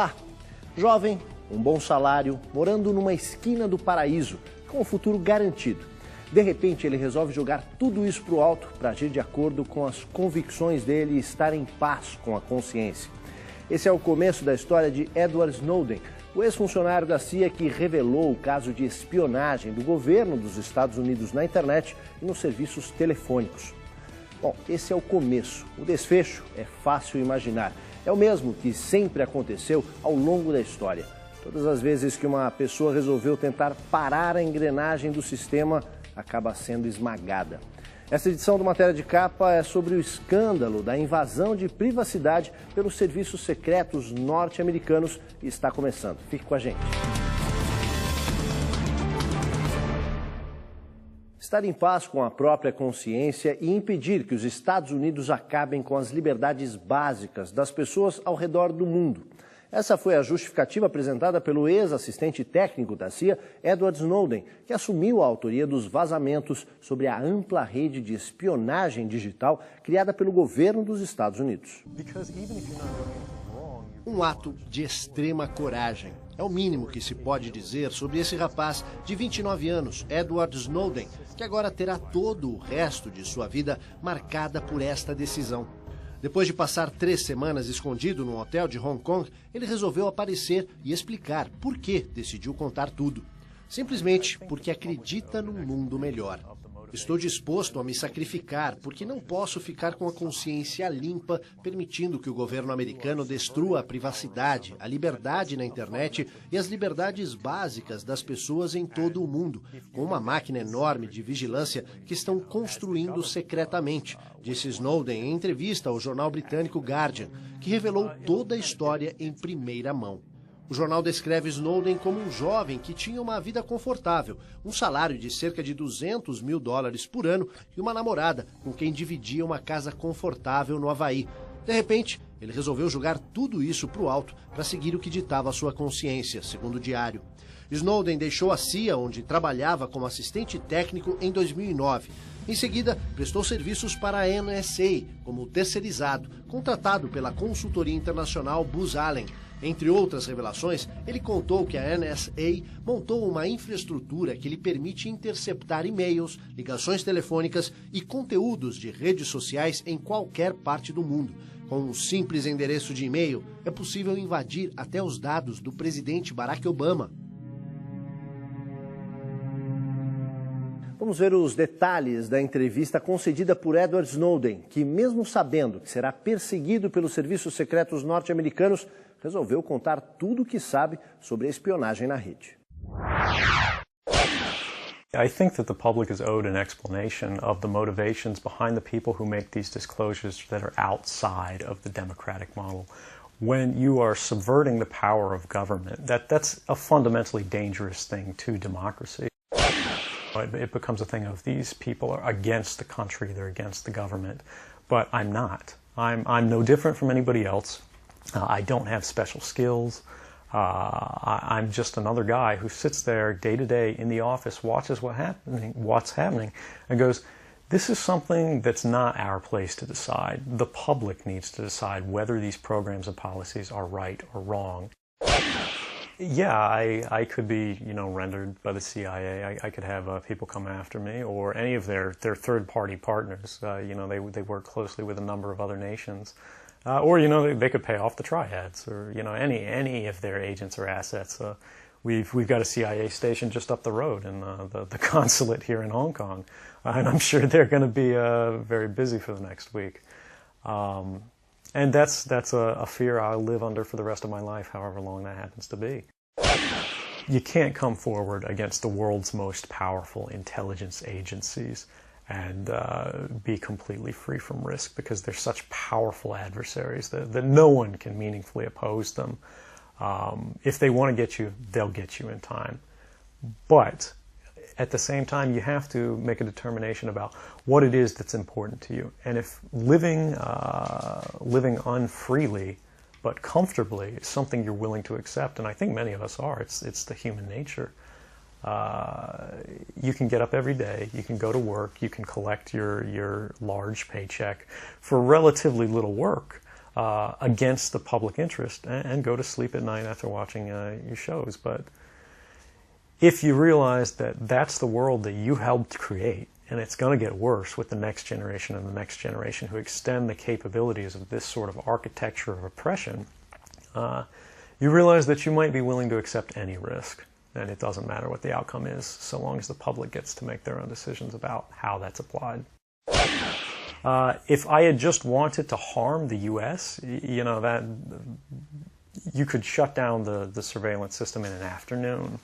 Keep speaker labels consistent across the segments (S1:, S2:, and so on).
S1: Ah, jovem, um bom salário, morando numa esquina do paraíso, com um futuro garantido. De repente, ele resolve jogar tudo isso para o alto para agir de acordo com as convicções dele e estar em paz com a consciência. Esse é o começo da história de Edward Snowden, o ex-funcionário da CIA que revelou o caso de espionagem do governo dos Estados Unidos na internet e nos serviços telefônicos. Bom, esse é o começo. O desfecho é fácil imaginar. É o mesmo que sempre aconteceu ao longo da história. Todas as vezes que uma pessoa resolveu tentar parar a engrenagem do sistema, acaba sendo esmagada. Essa edição do Matéria de Capa é sobre o escândalo da invasão de privacidade pelos serviços secretos norte-americanos e está começando. Fique com a gente. Estar em paz com a própria consciência e impedir que os Estados Unidos acabem com as liberdades básicas das pessoas ao redor do mundo. Essa foi a justificativa apresentada pelo ex-assistente técnico da CIA, Edward Snowden, que assumiu a autoria dos vazamentos sobre a ampla rede de espionagem digital criada pelo governo dos Estados Unidos. Um ato de extrema coragem. É o mínimo que se pode dizer sobre esse rapaz de 29 anos, Edward Snowden, que agora terá todo o resto de sua vida marcada por esta decisão. Depois de passar 3 semanas escondido num hotel de Hong Kong, ele resolveu aparecer e explicar por que decidiu contar tudo. Simplesmente porque acredita num mundo melhor. Estou disposto a me sacrificar porque não posso ficar com a consciência limpa, permitindo que o governo americano destrua a privacidade, a liberdade na internet e as liberdades básicas das pessoas em todo o mundo, com uma máquina enorme de vigilância que estão construindo secretamente, disse Snowden em entrevista ao jornal britânico Guardian, que revelou toda a história em primeira mão. O jornal descreve Snowden como um jovem que tinha uma vida confortável, um salário de cerca de $200 mil por ano e uma namorada com quem dividia uma casa confortável no Havaí. De repente, ele resolveu jogar tudo isso para o alto para seguir o que ditava a sua consciência, segundo o diário. Snowden deixou a CIA, onde trabalhava como assistente técnico, em 2009. Em seguida, prestou serviços para a NSA como terceirizado, contratado pela consultoria internacional Booz Allen. Entre outras revelações, ele contou que a NSA montou uma infraestrutura que lhe permite interceptar e-mails, ligações telefônicas e conteúdos de redes sociais em qualquer parte do mundo. Com um simples endereço de e-mail, é possível invadir até os dados do presidente Barack Obama. Vamos ver os detalhes da entrevista concedida por Edward Snowden, que mesmo sabendo que será perseguido pelos serviços secretos norte-americanos, resolveu contar tudo o que sabe sobre a espionagem na rede.
S2: I think that the public is owed an explanation of the motivations behind the people who make these disclosures that are outside of the democratic model. When you are subverting the power of government, that's a fundamentally dangerous thing to democracy. It becomes a thing of these people are against the country, they're against the government, but I'm not. I'm no different from anybody else. I don't have special skills. I'm just another guy who sits there day to day in the office, watches what's happening, and goes, this is something that's not our place to decide. The public needs to decide whether these programs and policies are right or wrong. Yeah, I could be, rendered by the CIA. I could have people come after me, or any of their third-party partners. They work closely with a number of other nations. Or they could pay off the triads, or any of their agents or assets. We've got a CIA station just up the road in the consulate here in Hong Kong, and I'm sure they're going to be very busy for the next week. And that's a fear I'll live under for the rest of my life, however long that happens to be. You can't come forward against the world's most powerful intelligence agencies and be completely free from risk, because they're such powerful adversaries that no one can meaningfully oppose them. If they want to get you, they'll get you in time. But at the same time, you have to make a determination about what it is that's important to you. And if living unfreely but comfortably is something you're willing to accept, and I think many of us are, it's the human nature. You can get up every day, you can go to work, you can collect your large paycheck for relatively little work, against the public interest and go to sleep at night after watching your shows. But if you realize that that's the world that you helped create, and it's going to get worse with the next generation and the next generation who extend the capabilities of this sort of architecture of oppression, you realize that you might be willing to accept any risk. And it doesn't matter what the outcome is, so long as the public gets to make their own decisions about how that's applied. If I had just wanted to harm the U.S., you know, that you could shut down the surveillance system in an afternoon.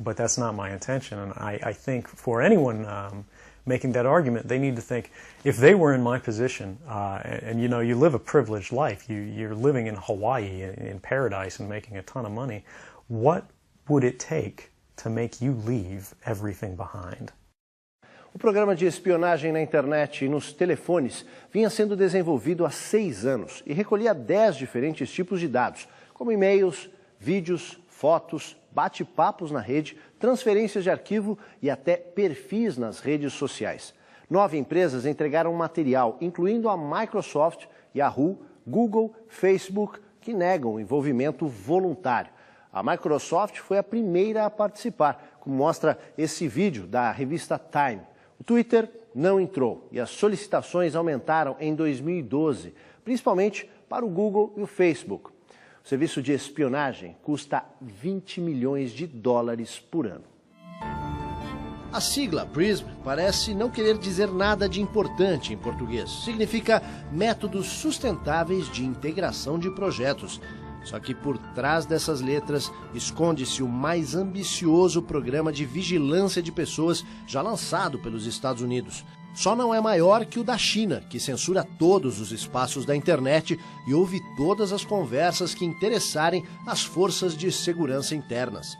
S2: But that's not my intention. And I think for anyone making that argument, they need to think, if they were in my position, and you know, you live a privileged life, you're living in Hawaii, in paradise, and making a ton of money, what would it take to make you leave everything behind?
S1: O programa de espionagem na internet e nos telefones vinha sendo desenvolvido há 6 anos e recolhia 10 diferentes tipos de dados, como e-mails, vídeos, fotos, bate-papos na rede, transferências de arquivo e até perfis nas redes sociais. 9 empresas entregaram material, incluindo a Microsoft, Yahoo, Google, Facebook, que negam o envolvimento voluntário. A Microsoft foi a primeira a participar, como mostra esse vídeo da revista Time. O Twitter não entrou e as solicitações aumentaram em 2012, principalmente para o Google e o Facebook. O serviço de espionagem custa $20 milhões por ano. A sigla PRISM parece não querer dizer nada de importante em português. Significa Métodos Sustentáveis de Integração de Projetos. Só que por trás dessas letras esconde-se o mais ambicioso programa de vigilância de pessoas já lançado pelos Estados Unidos. Só não é maior que o da China, que censura todos os espaços da internet e ouve todas as conversas que interessarem as forças de segurança internas.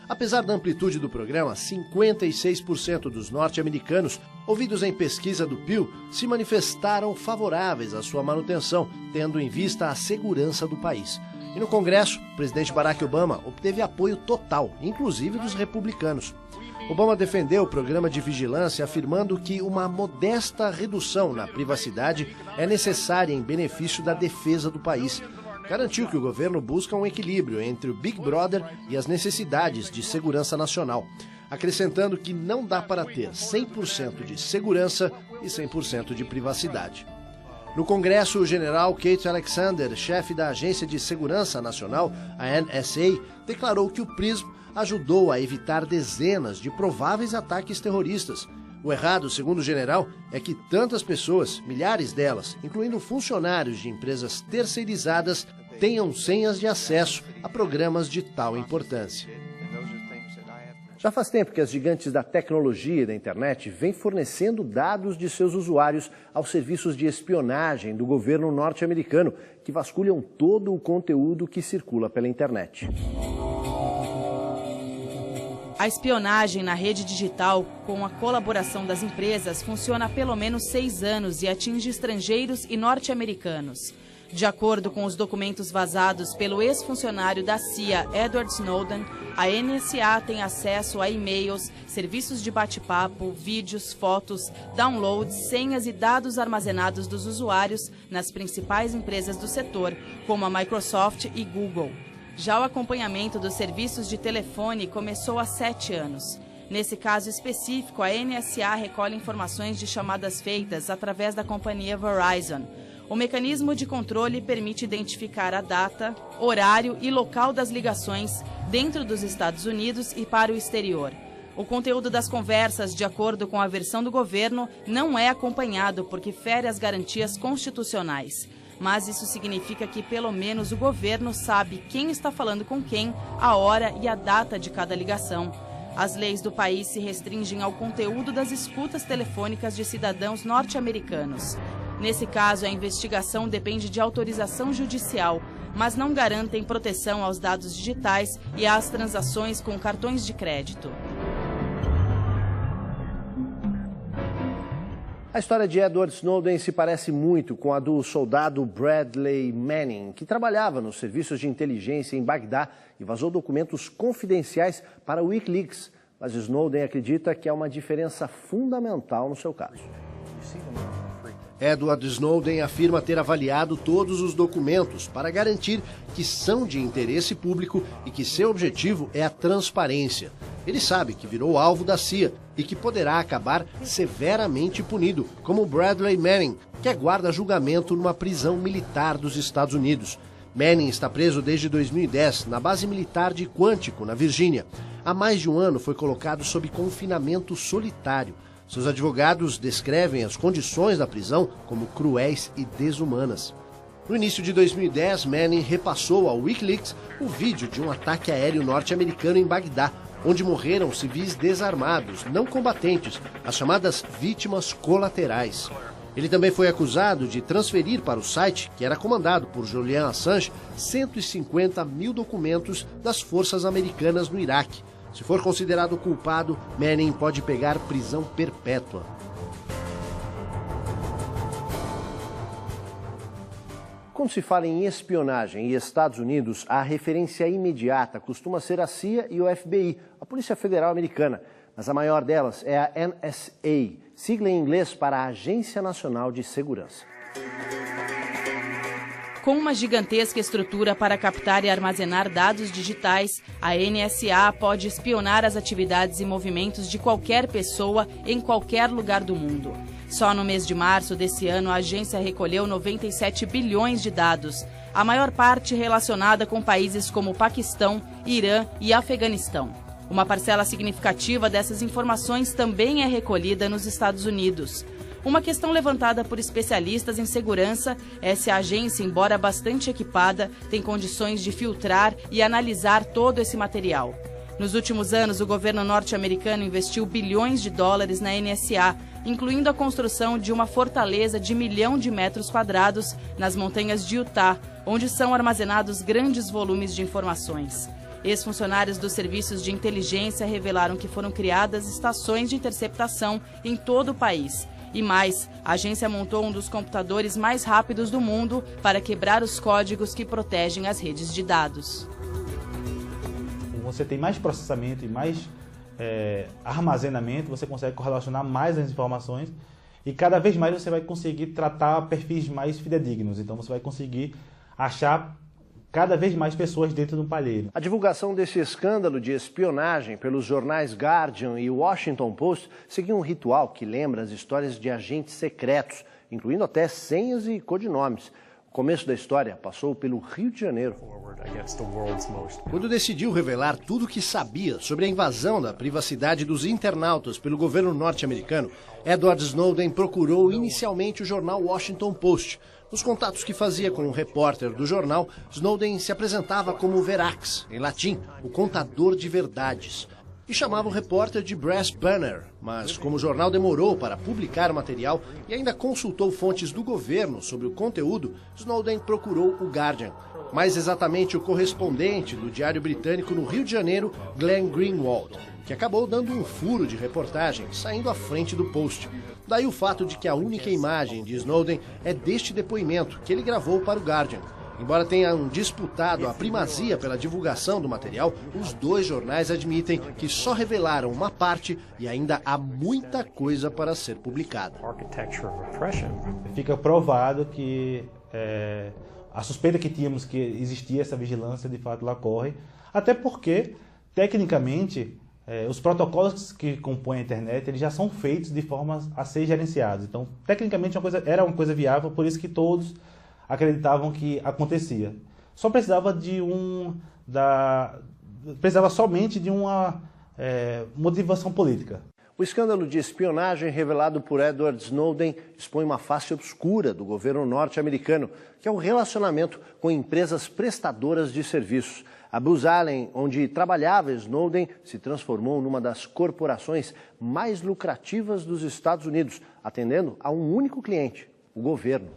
S1: Apesar da amplitude do programa, 56% dos norte-americanos ouvidos em pesquisa do Pew se manifestaram favoráveis à sua manutenção, tendo em vista a segurança do país. E no Congresso, o presidente Barack Obama obteve apoio total, inclusive dos republicanos. Obama defendeu o programa de vigilância, afirmando que uma modesta redução na privacidade é necessária em benefício da defesa do país. Garantiu que o governo busca um equilíbrio entre o Big Brother e as necessidades de segurança nacional, acrescentando que não dá para ter 100% de segurança e 100% de privacidade. No Congresso, o general Keith Alexander, chefe da Agência de Segurança Nacional, a NSA, declarou que o PRISM ajudou a evitar dezenas de prováveis ataques terroristas. O errado, segundo o general, é que tantas pessoas, milhares delas, incluindo funcionários de empresas terceirizadas, tenham senhas de acesso a programas de tal importância. Já faz tempo que as gigantes da tecnologia e da internet vêm fornecendo dados de seus usuários aos serviços de espionagem do governo norte-americano, que vasculham todo o conteúdo que circula pela internet.
S3: A espionagem na rede digital, com a colaboração das empresas, funciona há pelo menos 6 anos e atinge estrangeiros e norte-americanos. De acordo com os documentos vazados pelo ex-funcionário da CIA, Edward Snowden, a NSA tem acesso a e-mails, serviços de bate-papo, vídeos, fotos, downloads, senhas e dados armazenados dos usuários nas principais empresas do setor, como a Microsoft e Google. Já o acompanhamento dos serviços de telefone começou há 7 anos. Nesse caso específico, a NSA recolhe informações de chamadas feitas através da companhia Verizon. O mecanismo de controle permite identificar a data, horário e local das ligações dentro dos Estados Unidos e para o exterior. O conteúdo das conversas, de acordo com a versão do governo, não é acompanhado porque fere as garantias constitucionais. Mas isso significa que pelo menos o governo sabe quem está falando com quem, a hora e a data de cada ligação. As leis do país se restringem ao conteúdo das escutas telefônicas de cidadãos norte-americanos. Nesse caso, a investigação depende de autorização judicial, mas não garantem proteção aos dados digitais e às transações com cartões de crédito.
S1: A história de Edward Snowden se parece muito com a do soldado Bradley Manning, que trabalhava nos serviços de inteligência em Bagdá e vazou documentos confidenciais para o Wikileaks. Mas Snowden acredita que há uma diferença fundamental no seu caso. Edward Snowden afirma ter avaliado todos os documentos para garantir que são de interesse público e que seu objetivo é a transparência. Ele sabe que virou alvo da CIA e que poderá acabar severamente punido, como Bradley Manning, que aguarda julgamento numa prisão militar dos Estados Unidos. Manning está preso desde 2010 na base militar de Quantico, na Virgínia. Há mais de um ano foi colocado sob confinamento solitário. Seus advogados descrevem as condições da prisão como cruéis e desumanas. No início de 2010, Manning repassou ao Wikileaks o vídeo de um ataque aéreo norte-americano em Bagdá, onde morreram civis desarmados, não combatentes, as chamadas vítimas colaterais. Ele também foi acusado de transferir para o site, que era comandado por Julian Assange, 150 mil documentos das forças americanas no Iraque. Se for considerado culpado, Manning pode pegar prisão perpétua. Quando se fala em espionagem e Estados Unidos, a referência imediata costuma ser a CIA e o FBI, a Polícia Federal Americana. Mas a maior delas é a NSA, sigla em inglês para a Agência Nacional de Segurança.
S3: Com uma gigantesca estrutura para captar e armazenar dados digitais, a NSA pode espionar as atividades e movimentos de qualquer pessoa em qualquer lugar do mundo. Só no mês de março desse ano, a agência recolheu 97 bilhões de dados, a maior parte relacionada com países como Paquistão, Irã e Afeganistão. Uma parcela significativa dessas informações também é recolhida nos Estados Unidos. Uma questão levantada por especialistas em segurança é se a agência, embora bastante equipada, tem condições de filtrar e analisar todo esse material. Nos últimos anos, o governo norte-americano investiu bilhões de dólares na NSA, incluindo a construção de uma fortaleza de 1 milhão de metros quadrados nas montanhas de Utah, onde são armazenados grandes volumes de informações. Ex-funcionários dos serviços de inteligência revelaram que foram criadas estações de interceptação em todo o país. E mais, a agência montou um dos computadores mais rápidos do mundo para quebrar os códigos que protegem as redes de dados.
S4: Você tem mais processamento e mais armazenamento, você consegue correlacionar mais as informações e cada vez mais você vai conseguir tratar perfis mais fidedignos. Então você vai conseguir achar cada vez mais pessoas dentro do palheiro.
S1: A divulgação desse escândalo de espionagem pelos jornais Guardian e Washington Post seguiu um ritual que lembra as histórias de agentes secretos, incluindo até senhas e codinomes. O começo da história passou pelo Rio de Janeiro. Quando decidiu revelar tudo o que sabia sobre a invasão da privacidade dos internautas pelo governo norte-americano, Edward Snowden procurou inicialmente o jornal Washington Post. Nos contatos que fazia com um repórter do jornal, Snowden se apresentava como Verax, em latim, o contador de verdades, e chamava o repórter de Brass Banner. Mas como o jornal demorou para publicar o material e ainda consultou fontes do governo sobre o conteúdo, Snowden procurou o Guardian, mais exatamente o correspondente do Diário Britânico no Rio de Janeiro, Glenn Greenwald, que acabou dando um furo de reportagem, saindo à frente do Post. Daí o fato de que a única imagem de Snowden é deste depoimento que ele gravou para o Guardian. Embora tenham disputado a primazia pela divulgação do material, os dois jornais admitem que só revelaram uma parte e ainda há muita coisa para ser publicada.
S4: Fica provado que a suspeita que tínhamos que existia essa vigilância de fato lá corre, até porque, tecnicamente, os protocolos que compõem a internet eles já são feitos de forma a ser gerenciados. Então, tecnicamente, era uma coisa viável, por isso que todos acreditavam que acontecia. Só precisava precisava somente de uma motivação política.
S1: O escândalo de espionagem revelado por Edward Snowden expõe uma face obscura do governo norte-americano, que é o relacionamento com empresas prestadoras de serviços. A Booz Allen, onde trabalhava Snowden, se transformou numa das corporações mais lucrativas dos Estados Unidos, atendendo a um único cliente, o governo.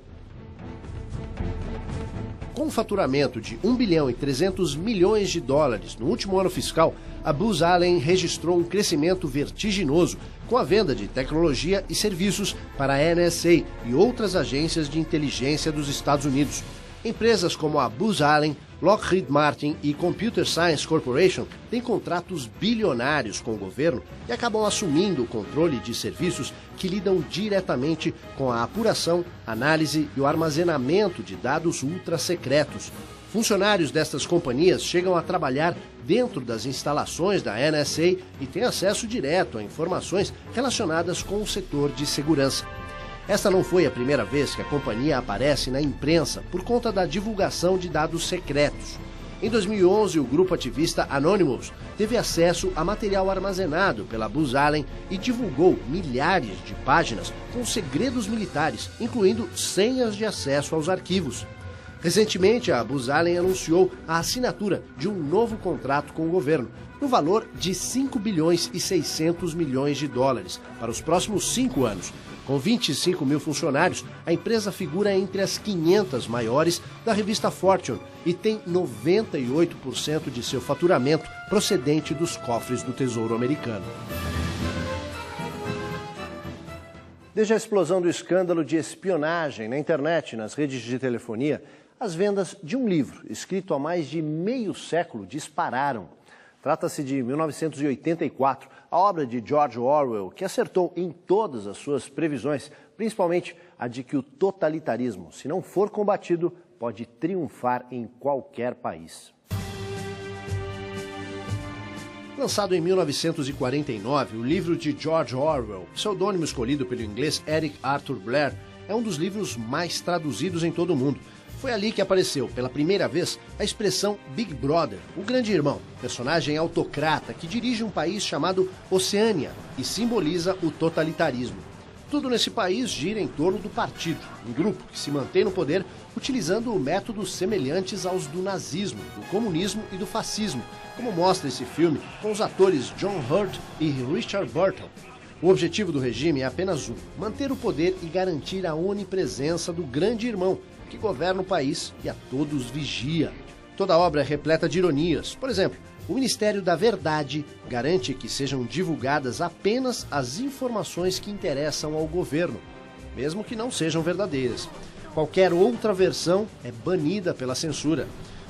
S1: Com um faturamento de 1 bilhão e 300 milhões de dólares no último ano fiscal, a Booz Allen registrou um crescimento vertiginoso com a venda de tecnologia e serviços para a NSA e outras agências de inteligência dos Estados Unidos. Empresas como a Booz Allen, Lockheed Martin e Computer Science Corporation têm contratos bilionários com o governo e acabam assumindo o controle de serviços que lidam diretamente com a apuração, análise e o armazenamento de dados ultra-secretos. Funcionários destas companhias chegam a trabalhar dentro das instalações da NSA e têm acesso direto a informações relacionadas com o setor de segurança. Esta não foi a primeira vez que a companhia aparece na imprensa por conta da divulgação de dados secretos. Em 2011, o grupo ativista Anonymous teve acesso a material armazenado pela Booz Allen e divulgou milhares de páginas com segredos militares, incluindo senhas de acesso aos arquivos. Recentemente, a Booz Allen anunciou a assinatura de um novo contrato com o governo, no valor de 5 bilhões e 600 milhões de dólares para os próximos 5 anos. Com 25 mil funcionários, a empresa figura entre as 500 maiores da revista Fortune e tem 98% de seu faturamento procedente dos cofres do Tesouro americano. Desde a explosão do escândalo de espionagem na internet e nas redes de telefonia, as vendas de um livro escrito há mais de meio século dispararam. Trata-se de 1984, a obra de George Orwell, que acertou em todas as suas previsões, principalmente a de que o totalitarismo, se não for combatido, pode triunfar em qualquer país. Lançado em 1949, o livro de George Orwell, pseudônimo escolhido pelo inglês Eric Arthur Blair, é um dos livros mais traduzidos em todo o mundo. Foi ali que apareceu, pela primeira vez, a expressão Big Brother, o grande irmão, personagem autocrata que dirige um país chamado Oceânia e simboliza o totalitarismo. Tudo nesse país gira em torno do partido, um grupo que se mantém no poder utilizando métodos semelhantes aos do nazismo, do comunismo e do fascismo, como mostra esse filme com os atores John Hurt e Richard Burton. O objetivo do regime é apenas um: manter o poder e garantir a onipresença do grande irmão, que governa o país e a todos vigia. Toda a obra é repleta de ironias. Por exemplo, o Ministério da Verdade garante que sejam divulgadas apenas as informações que interessam ao governo, mesmo que não sejam verdadeiras. Qualquer outra versão é banida pela censura.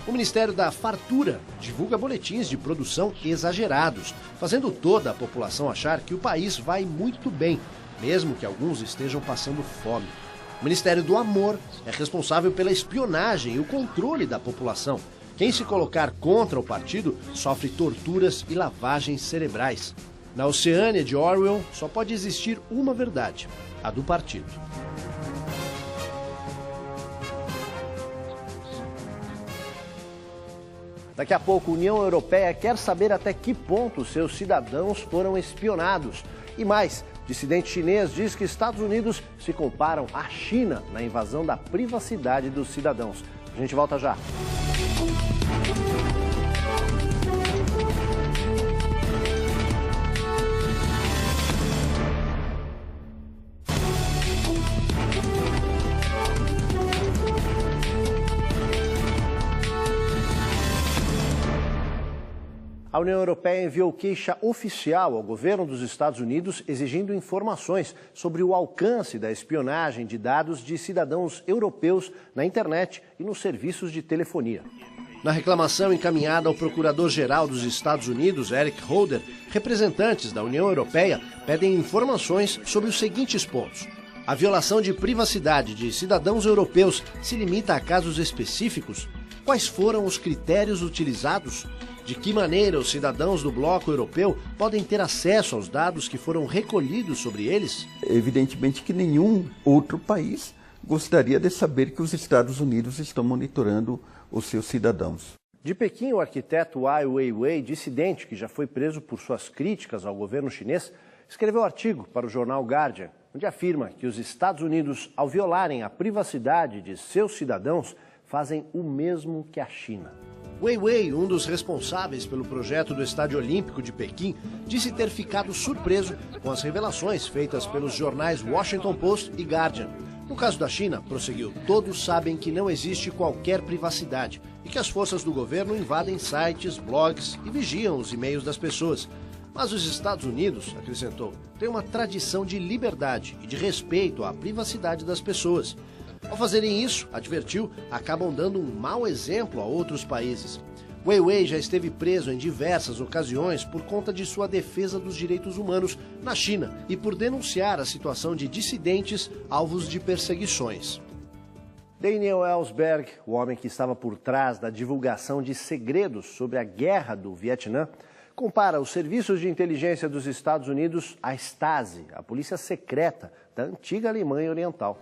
S1: O Ministério da Fartura divulga boletins de produção exagerados, fazendo toda a população achar que o país vai muito bem, mesmo que alguns estejam passando fome. O Ministério do Amor é responsável pela espionagem e o controle da população. Quem se colocar contra o partido sofre torturas e lavagens cerebrais. Na Oceânia de Orwell só pode existir uma verdade: a do partido. Daqui a pouco, a União Europeia quer saber até que ponto seus cidadãos foram espionados. E mais, dissidente chinês diz que Estados Unidos se comparam à China na invasão da privacidade dos cidadãos. A gente volta já. A União Europeia enviou queixa oficial ao governo dos Estados Unidos exigindo informações sobre o alcance da espionagem de dados de cidadãos europeus na internet e nos serviços de telefonia. Na reclamação encaminhada ao Procurador-Geral dos Estados Unidos, Eric Holder, representantes da União Europeia pedem informações sobre os seguintes pontos: a violação de privacidade de cidadãos europeus se limita a casos específicos? Quais foram os critérios utilizados? De que maneira os cidadãos do bloco europeu podem ter acesso aos dados que foram recolhidos sobre eles?
S5: Evidentemente que nenhum outro país gostaria de saber que os Estados Unidos estão monitorando os seus cidadãos.
S1: De Pequim, o arquiteto Ai Weiwei, dissidente que já foi preso por suas críticas ao governo chinês, escreveu um artigo para o jornal Guardian, onde afirma que os Estados Unidos, ao violarem a privacidade de seus cidadãos, fazem o mesmo que a China. Weiwei, um dos responsáveis pelo projeto do Estádio Olímpico de Pequim, disse ter ficado surpreso com as revelações feitas pelos jornais Washington Post e Guardian. No caso da China, prosseguiu, todos sabem que não existe qualquer privacidade e que as forças do governo invadem sites, blogs e vigiam os e-mails das pessoas. Mas os Estados Unidos, acrescentou, têm uma tradição de liberdade e de respeito à privacidade das pessoas. Ao fazerem isso, advertiu, acabam dando um mau exemplo a outros países. Weiwei já esteve preso em diversas ocasiões por conta de sua defesa dos direitos humanos na China e por denunciar a situação de dissidentes alvos de perseguições. Daniel Ellsberg, o homem que estava por trás da divulgação de segredos sobre a guerra do Vietnã, compara os serviços de inteligência dos Estados Unidos à Stasi, a polícia secreta da antiga Alemanha Oriental.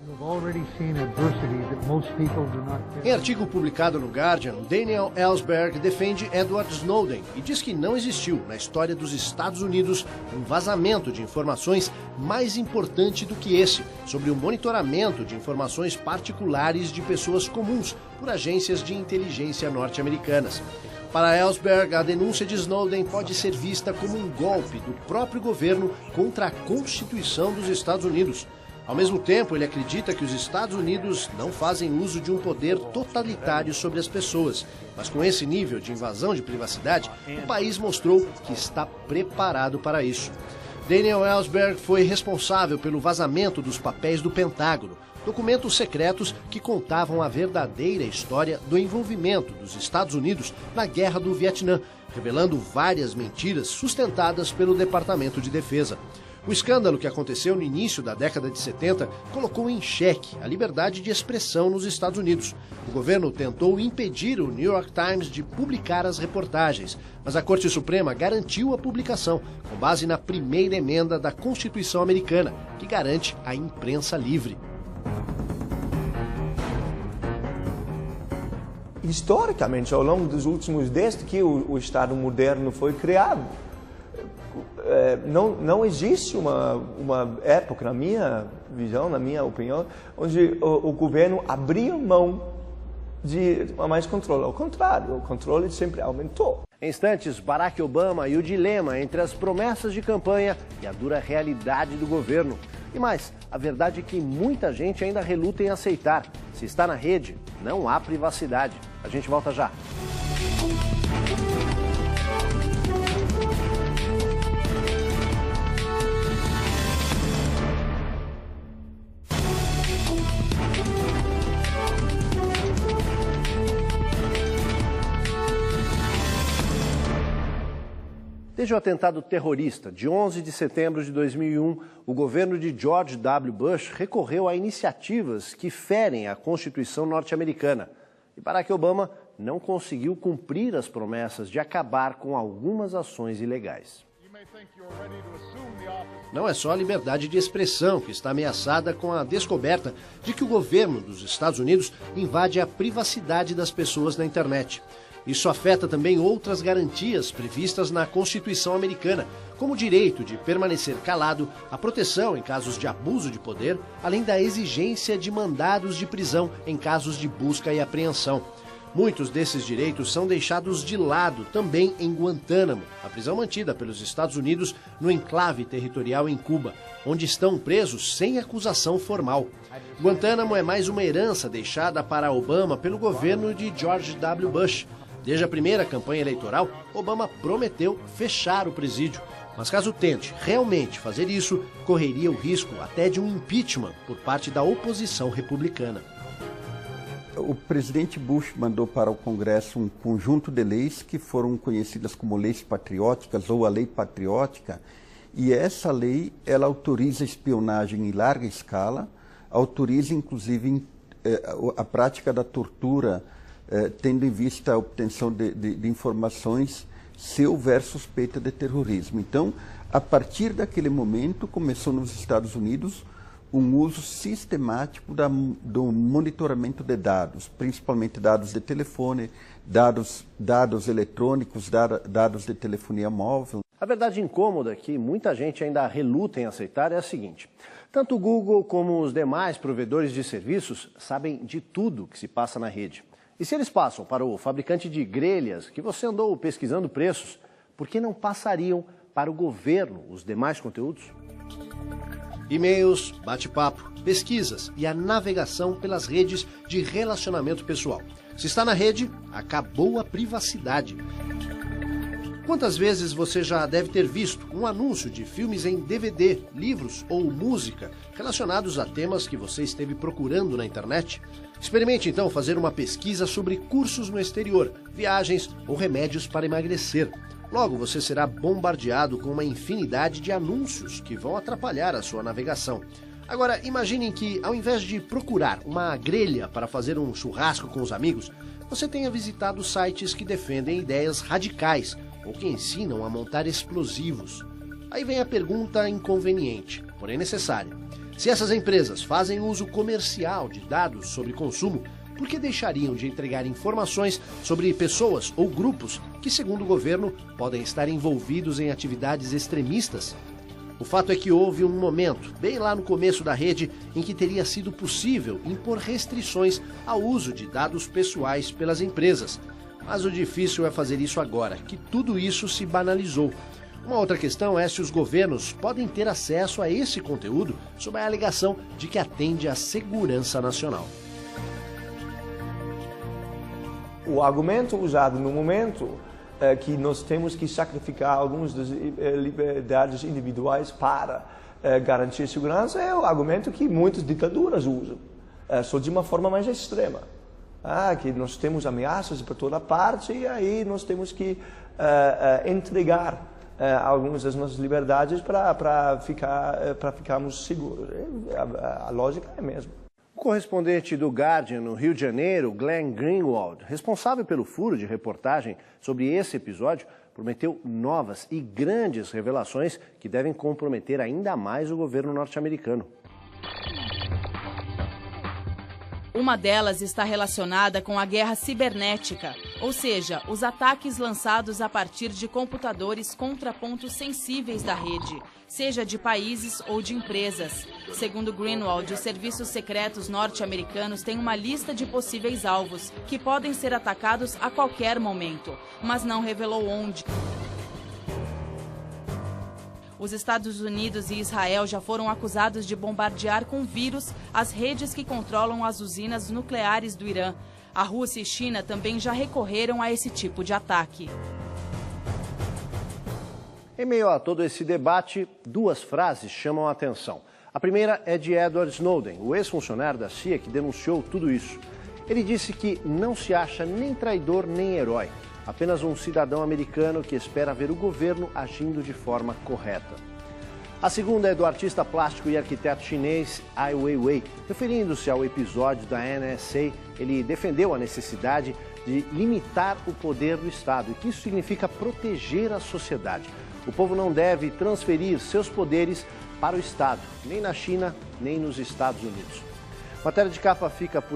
S1: Em artigo publicado no Guardian, Daniel Ellsberg defende Edward Snowden e diz que não existiu na história dos Estados Unidos um vazamento de informações mais importante do que esse, sobre o monitoramento de informações particulares de pessoas comuns por agências de inteligência norte-americanas. Para Ellsberg, a denúncia de Snowden pode ser vista como um golpe do próprio governo contra a Constituição dos Estados Unidos. Ao mesmo tempo, ele acredita que os Estados Unidos não fazem uso de um poder totalitário sobre as pessoas. Mas com esse nível de invasão de privacidade, o país mostrou que está preparado para isso. Daniel Ellsberg foi responsável pelo vazamento dos papéis do Pentágono, documentos secretos que contavam a verdadeira história do envolvimento dos Estados Unidos na Guerra do Vietnã, revelando várias mentiras sustentadas pelo Departamento de Defesa. O escândalo que aconteceu no início da década de 70 colocou em xeque a liberdade de expressão nos Estados Unidos. O governo tentou impedir o New York Times de publicar as reportagens, mas a Corte Suprema garantiu a publicação, com base na primeira emenda da Constituição americana, que garante a imprensa livre.
S6: Historicamente, ao longo dos últimos, desde que o Estado moderno foi criado, não existe uma época, na minha visão, na minha opinião, onde o governo abriu mão de mais controle. Ao contrário, o controle sempre aumentou.
S1: Em instantes, Barack Obama e o dilema entre as promessas de campanha e a dura realidade do governo. E mais, a verdade é que muita gente ainda reluta em aceitar. Se está na rede, não há privacidade. A gente volta já. Desde o atentado terrorista de 11 de setembro de 2001, o governo de George W. Bush recorreu a iniciativas que ferem a Constituição norte-americana. E Barack Obama não conseguiu cumprir as promessas de acabar com algumas ações ilegais. Não é só a liberdade de expressão que está ameaçada com a descoberta de que o governo dos Estados Unidos invade a privacidade das pessoas na internet. Isso afeta também outras garantias previstas na Constituição americana, como o direito de permanecer calado, a proteção em casos de abuso de poder, além da exigência de mandados de prisão em casos de busca e apreensão. Muitos desses direitos são deixados de lado também em Guantánamo, a prisão mantida pelos Estados Unidos no enclave territorial em Cuba, onde estão presos sem acusação formal. Guantánamo é mais uma herança deixada para Obama pelo governo de George W. Bush. Desde a primeira campanha eleitoral, Obama prometeu fechar o presídio. Mas caso tente realmente fazer isso, correria o risco até de um impeachment por parte da oposição republicana.
S5: O presidente Bush mandou para o Congresso um conjunto de leis que foram conhecidas como leis patrióticas ou a lei patriótica, e essa lei ela autoriza espionagem em larga escala, autoriza inclusive a prática da tortura, tendo em vista a obtenção de informações se houver suspeita de terrorismo. Então, a partir daquele momento, começou nos Estados Unidos um uso sistemático do monitoramento de dados, principalmente dados de telefone, dados eletrônicos, dados de telefonia móvel.
S1: A verdade incômoda que muita gente ainda reluta em aceitar é a seguinte: tanto o Google como os demais provedores de serviços sabem de tudo que se passa na rede. E se eles passam para o fabricante de grelhas, que você andou pesquisando preços, por que não passariam para o governo os demais conteúdos? E-mails, bate-papo, pesquisas e a navegação pelas redes de relacionamento pessoal. Se está na rede, acabou a privacidade. Quantas vezes você já deve ter visto um anúncio de filmes em DVD, livros ou música relacionados a temas que você esteve procurando na internet? Experimente então fazer uma pesquisa sobre cursos no exterior, viagens ou remédios para emagrecer. Logo, você será bombardeado com uma infinidade de anúncios que vão atrapalhar a sua navegação. Agora, imaginem que, ao invés de procurar uma grelha para fazer um churrasco com os amigos, você tenha visitado sites que defendem ideias radicais ou que ensinam a montar explosivos. Aí vem a pergunta inconveniente, porém necessária. Se essas empresas fazem uso comercial de dados sobre consumo, por que deixariam de entregar informações sobre pessoas ou grupos que, segundo o governo, podem estar envolvidos em atividades extremistas? O fato é que houve um momento, bem lá no começo da rede, em que teria sido possível impor restrições ao uso de dados pessoais pelas empresas. Mas o difícil é fazer isso agora, que tudo isso se banalizou. Uma outra questão é se os governos podem ter acesso a esse conteúdo sob a alegação de que atende à segurança nacional.
S6: O argumento usado no momento é que nós temos que sacrificar algumas das liberdades individuais para garantir segurança é o argumento que muitas ditaduras usam, só de uma forma mais extrema. Que nós temos ameaças por toda parte e aí nós temos que entregar algumas das nossas liberdades para ficarmos seguros. A lógica é a mesma.
S1: O correspondente do Guardian no Rio de Janeiro, Glenn Greenwald, responsável pelo furo de reportagem sobre esse episódio, prometeu novas e grandes revelações que devem comprometer ainda mais o governo norte-americano.
S3: Uma delas está relacionada com a guerra cibernética, ou seja, os ataques lançados a partir de computadores contra pontos sensíveis da rede, seja de países ou de empresas. Segundo Greenwald, os serviços secretos norte-americanos têm uma lista de possíveis alvos que podem ser atacados a qualquer momento, mas não revelou onde. Os Estados Unidos e Israel já foram acusados de bombardear com vírus as redes que controlam as usinas nucleares do Irã. A Rússia e China também já recorreram a esse tipo de ataque.
S1: Em meio a todo esse debate, duas frases chamam a atenção. A primeira é de Edward Snowden, o ex-funcionário da CIA que denunciou tudo isso. Ele disse que não se acha nem traidor nem herói, apenas um cidadão americano que espera ver o governo agindo de forma correta. A segunda é do artista plástico e arquiteto chinês Ai Weiwei. Referindo-se ao episódio da NSA, ele defendeu a necessidade de limitar o poder do Estado e que isso significa proteger a sociedade. O povo não deve transferir seus poderes para o Estado, nem na China, nem nos Estados Unidos. Matéria de capa fica por